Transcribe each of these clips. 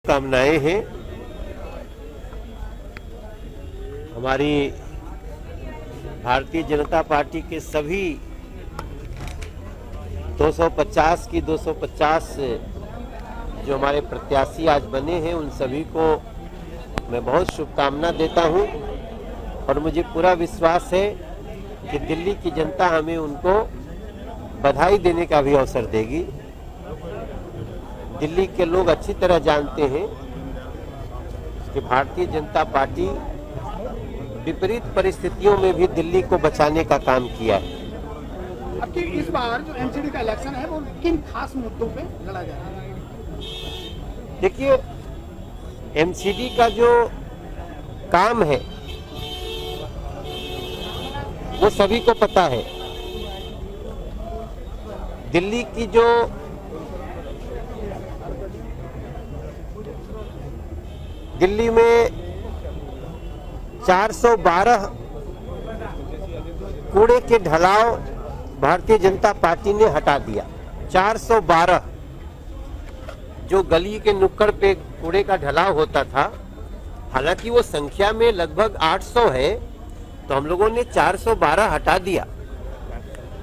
कामनाएं हैं। हमारी भारतीय जनता पार्टी के सभी 250 की 250 जो हमारे प्रत्याशी आज बने हैं, उन सभी को मैं बहुत शुभकामना देता हूं और मुझे पूरा विश्वास है कि दिल्ली की जनता हमें उनको बधाई देने का भी अवसर देगी। दिल्ली के लोग अच्छी तरह जानते हैं कि भारतीय जनता पार्टी विपरीत परिस्थितियों में भी दिल्ली को बचाने का काम किया है। अब कि इस बार जो एमसीडी का इलेक्शन है वो किन खास मुद्दों पे लड़ा जा रहा है? देखिए, एमसीडी का जो काम है वो सभी को पता है। दिल्ली की जो दिल्ली में 412 कूड़े के ढलाव भारतीय जनता पार्टी ने हटा दिया। 412 जो गली के नुक्कड़ पे कूड़े का ढलाव होता था, हालांकि वो संख्या में लगभग 800 है, तो हम लोगों ने 412 हटा दिया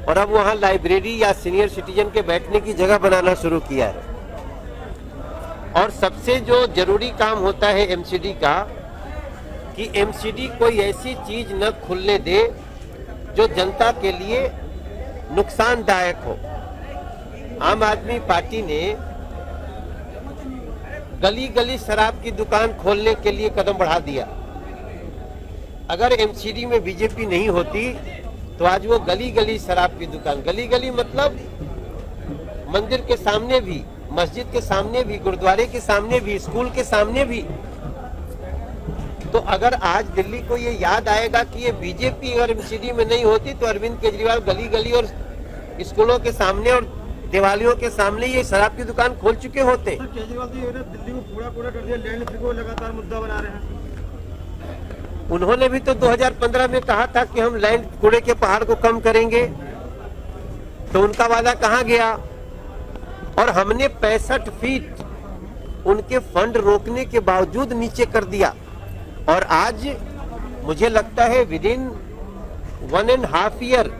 और अब वहां लाइब्रेरी या सीनियर सिटीजन के बैठने की जगह बनाना शुरू किया है। और सबसे जो जरूरी काम होता है एमसीडी का, कि एमसीडी कोई ऐसी चीज न खुलने दे जो जनता के लिए नुकसानदायक हो। आम आदमी पार्टी ने गली गली शराब की दुकान खोलने के लिए कदम बढ़ा दिया। अगर एमसीडी में बीजेपी नहीं होती तो आज वो गली गली शराब की दुकान, गली गली मतलब मंदिर के सामने भी, मस्जिद के सामने भी, गुरुद्वारे के सामने भी, स्कूल के सामने भी। तो अगर आज दिल्ली को ये याद आएगा कि ये बीजेपी अगर एमसीडी में नहीं होती तो अरविंद केजरीवाल गली गली और स्कूलों के सामने और दिवालियों के सामने ये शराब की दुकान खोल चुके होते। केजरीवाल जी दिल्ली को कूड़ा कर दिया, लैंड फ्री को लगातार मुद्दा बना रहे हैं। उन्होंने भी तो 2015 में कहा था कि हम लैंड कूड़े के पहाड़ को कम करेंगे, तो उनका वादा कहां गया? और हमने 65 फीट उनके फंड रोकने के बावजूद नीचे कर दिया। और आज मुझे लगता है विदिन 1.5 ईयर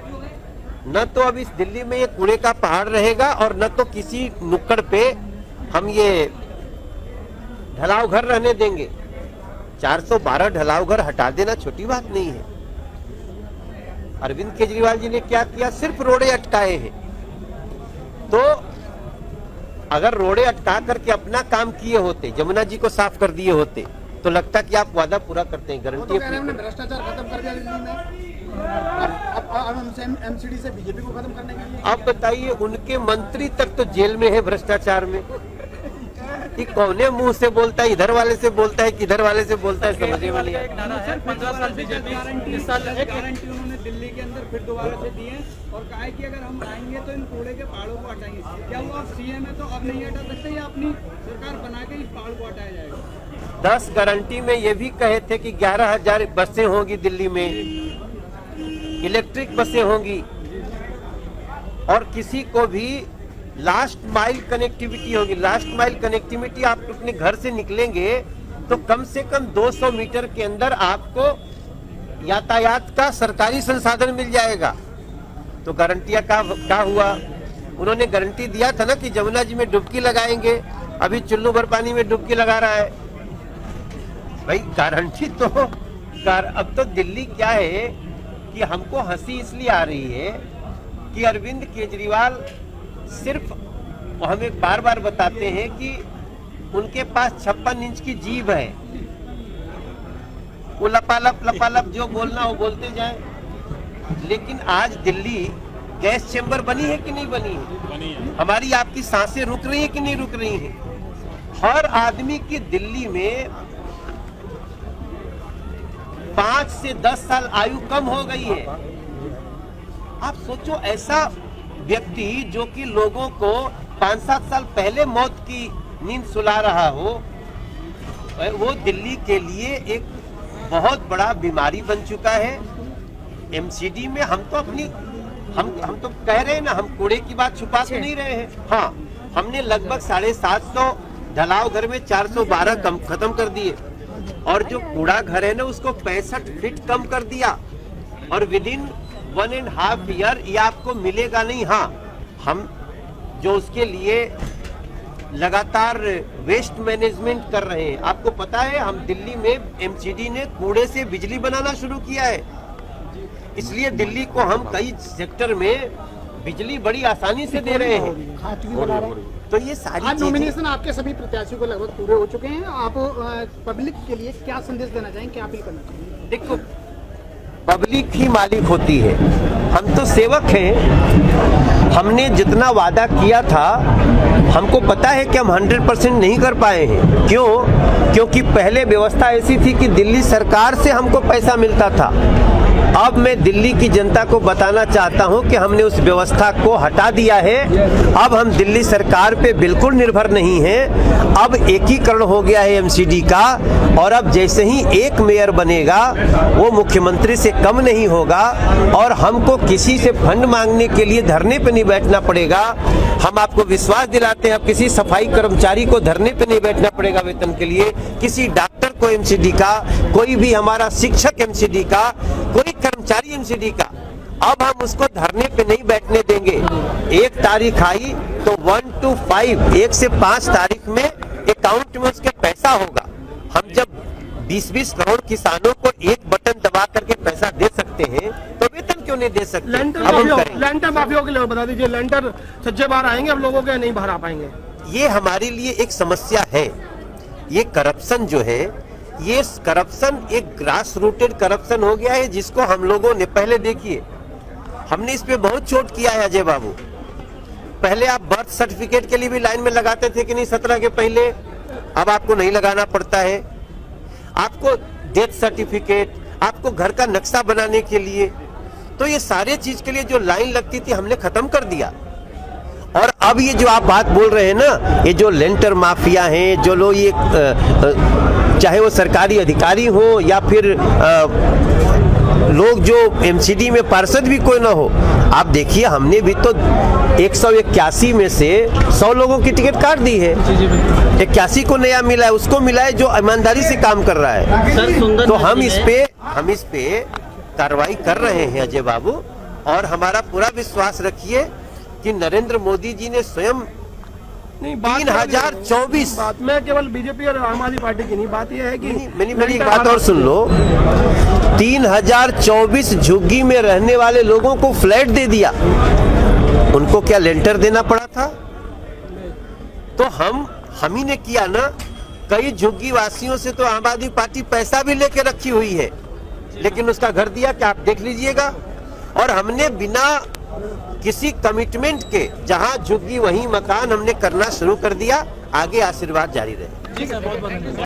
न तो अब इस दिल्ली में ये कूड़े का पहाड़ रहेगा और न तो किसी नुक्कड़ पे हम ये ढलाव घर रहने देंगे। 412 ढलाव घर हटा देना छोटी बात नहीं है। अरविंद केजरीवाल जी ने क्या किया? सिर्फ रोड़े अटकाए हैं। तो अगर रोड़े अटका करके अपना काम किए होते, जमुना जी को साफ कर दिए होते, तो लगता कि आप वादा पूरा करते हैं, गारंटी। भ्रष्टाचार खत्म कर दिया दिल्ली में, अब एमसीडी से बीजेपी को खत्म करने के लिए। आप बताइए, उनके मंत्री तक तो जेल में है भ्रष्टाचार में। कि कौने मुंह से बोलता है, इधर वाले से बोलता है, किधर वाले से बोलता है, समझ में नहीं आता। गारंटी उन्होंने दिल्ली के अंदर फिर दोबारा से दी है और कहा है कि अगर हम आएंगे तो इन कूड़े के पहाड़ों को हटाएंगे। क्या वो आप सीएम है तो अब नहीं हटा सकते या अपनी सरकार बना के इस पहाड़ को हटाया जाएगा? 10 गारंटी में ये भी कहे थे कि 11,000 बसें होंगी दिल्ली में, इलेक्ट्रिक बसें होंगी और किसी को भी लास्ट माइल कनेक्टिविटी होगी। लास्ट माइल कनेक्टिविटी, आप अपने घर से निकलेंगे तो कम से कम 200 मीटर के अंदर आपको यातायात का सरकारी संसाधन मिल जाएगा। तो गारंटियां क्या हुआ? उन्होंने गारंटी दिया था ना कि जमुना जी में डुबकी लगाएंगे, अभी चुल्लू भर पानी में डुबकी लगा रहा है। भाई गारंटी तो अब तो दिल्ली क्या है कि हमको हंसी इसलिए आ रही है कि अरविंद केजरीवाल सिर्फ हमें बार बार बताते हैं कि उनके पास 56 इंच की जीभ है, वो लपालप जो बोलना हो बोलते जाए। लेकिन आज दिल्ली गैस चेंबर बनी है कि नहीं बनी है? बनी है। हमारी आपकी सांसें रुक रही है कि नहीं रुक रही है? हर आदमी की दिल्ली में 5 से 10 साल आयु कम हो गई है। आप सोचो, ऐसा व्यक्ति जो कि लोगों को 5-7 साल पहले मौत की नींद सुला रहा हो, वो दिल्ली के लिए एक बहुत बड़ा बीमारी बन चुका है। एमसीडी में हम तो हम तो कह रहे हैं ना, हम कूड़े की बात छुपा तो नहीं रहे हैं। हाँ, हमने लगभग 750 ढलाव घर में 412 कम खत्म कर दिए, और जो कूड़ा घर है ना उसको 65 फीट कम कर दिया, और विद इन 1.5 ईयर ये आपको मिलेगा नहीं। हाँ, हम जो उसके लिए लगातार वेस्ट मैनेजमेंट कर रहे हैं। आपको पता है हम दिल्ली में एमसीडी ने कूड़े से बिजली बनाना शुरू किया है, इसलिए दिल्ली को हम कई सेक्टर में बिजली बड़ी आसानी से दे रहे हैं। तो ये सारी आज नॉमिनेशन आपके सभी प्रत्याशियों को लगभग पूरे हो चुके हैं। आप पब्लिक के लिए क्या संदेश देना चाहेंगे, क्या अपील करना चाहेंगे? देखो, पब्लिक ही मालिक होती है, हम तो सेवक हैं। हमने जितना वादा किया था, हमको पता है कि हम 100% नहीं कर पाए हैं। क्यों? क्योंकि पहले व्यवस्था ऐसी थी कि दिल्ली सरकार से हमको पैसा मिलता था। अब मैं दिल्ली की जनता को बताना चाहता हूं कि हमने उस व्यवस्था को हटा दिया है। अब हम दिल्ली सरकार पे बिल्कुल निर्भर नहीं हैं। अब एकीकरण हो गया है एमसीडी का, और अब जैसे ही एक मेयर बनेगा वो मुख्यमंत्री से कम नहीं होगा, और हमको किसी से फंड मांगने के लिए धरने पे नहीं बैठना पड़ेगा। हम आपको विश्वास दिलाते हैं, अब किसी सफाई कर्मचारी को धरने पे नहीं बैठना पड़ेगा वेतन के लिए, किसी डॉक्टर को एमसीडी का, कोई भी हमारा शिक्षक एमसीडी का, कोई कर्मचारी एमसीडी का, अब हम उसको धरने पे नहीं बैठने देंगे। 1 तारीख आई तो 1 to 5, 1 से 5 तारीख में अकाउंट में उसके पैसा होगा। हम जब 20-20 करोड़ किसानों को एक बटन दबा करके पैसा दे सकते हैं, तो वेतन क्यों नहीं दे सकते? लेंटर माफियों के लिए बता दीजिए, लेंटर सच्चे बाहर आएंगे, अब लोगों के नहीं बाहर आ पाएंगे। ये हमारे लिए एक समस्या है। ये करप्शन जो है, ये करप्शन एक ग्रास रूटेड करप्शन हो गया है, जिसको हम लोगों ने पहले, देखिए हमने इस पे बहुत चोट किया है अजय बाबू। पहले आप बर्थ सर्टिफिकेट के लिए भी लाइन में लगाते थे कि नहीं 17 के पहले, अब आपको नहीं लगाना पड़ता है। आपको डेथ सर्टिफिकेट, आपको घर का नक्शा बनाने के लिए, तो ये सारे चीज के लिए जो लाइन लगती थी हमने खत्म कर दिया। और अब ये जो आप बात बोल रहे हैं ना, ये जो लेंटर माफिया हैं, जो लोग ये चाहे वो सरकारी अधिकारी हो या फिर लोग जो एमसीडी में पार्षद भी कोई ना हो, आप देखिए हमने भी तो 181 में से 100 लोगों की टिकट काट दी है। 81 को नया मिला है, उसको मिला है जो ईमानदारी से काम कर रहा है। तो हम इस पे कार्रवाई कर रहे हैं अजय बाबू, और हमारा पूरा विश्वास रखिए कि नरेंद्र मोदी जी ने स्वयं 3024, बात में केवल बीजेपी और आम आदमी पार्टी की नहीं, बात यह है कि मेरी एक बात और सुन लो, 3024 झुग्गी में रहने वाले लोगों को फ्लैट दे दिया। उनको क्या लेंटर देना पड़ा था? तो हम ही ने किया ना। कई झुग्गी वासियों से तो आम आदमी पार्टी पैसा भी लेके रखी हुई है, लेकिन उसका घर दिया क्या, आप देख लीजिएगा। और हमने बिना किसी कमिटमेंट के जहां झुग्गी वहीं मकान हमने करना शुरू कर दिया। आगे आशीर्वाद जारी रहे।